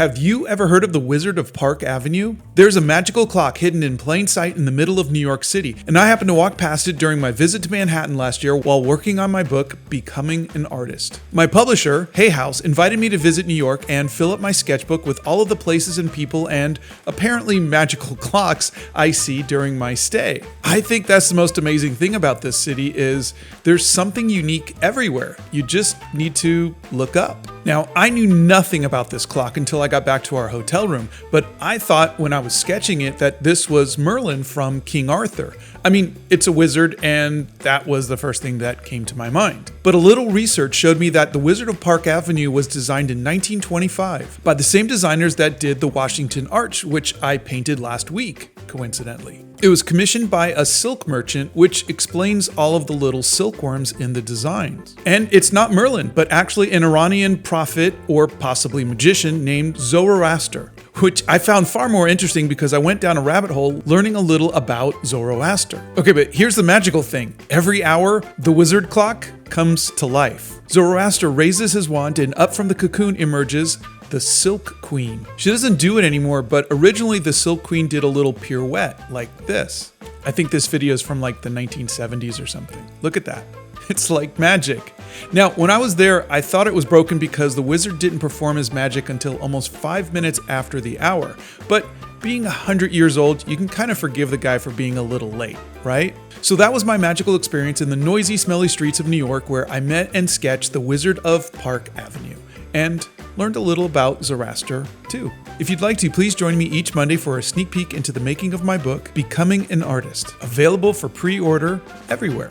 Have you ever heard of the Wizard of Park Avenue? There's a magical clock hidden in plain sight in the middle of New York City, and I happened to walk past it during my visit to Manhattan last year while working on my book, Becoming an Artist. My publisher, Hay House, invited me to visit New York and fill up my sketchbook with all of the places and people and apparently magical clocks I see during my stay. I think that's the most amazing thing about this city is there's something unique everywhere. You just need to look up. Now, I knew nothing about this clock until I got back to our hotel room, but I thought when I was sketching it that this was Merlin from King Arthur. I mean, it's a wizard, and that was the first thing that came to my mind. But a little research showed me that the Wizard of Park Avenue was designed in 1925 by the same designers that did the Washington Arch, which I painted last week, coincidentally. It was commissioned by a silk merchant, which explains all of the little silkworms in the designs. And it's not Merlin, but actually an Iranian prophet or possibly magician named Zoroaster, which I found far more interesting because I went down a rabbit hole learning a little about Zoroaster. Okay, but here's the magical thing. Every hour, the wizard clock comes to life. Zoroaster raises his wand and up from the cocoon emerges the Silk Queen. She doesn't do it anymore, but originally the Silk Queen did a little pirouette like this. I think this video is from like the 1970s or something. Look at that. It's like magic. Now, when I was there, I thought it was broken because the wizard didn't perform his magic until almost 5 minutes after the hour. But being 100 years old, you can kind of forgive the guy for being a little late, right? So that was my magical experience in the noisy, smelly streets of New York where I met and sketched the Wizard of Park Avenue. And learned a little about Zoroaster too. If you'd like to, please join me each Monday for a sneak peek into the making of my book, Becoming an Artist, available for pre-order everywhere.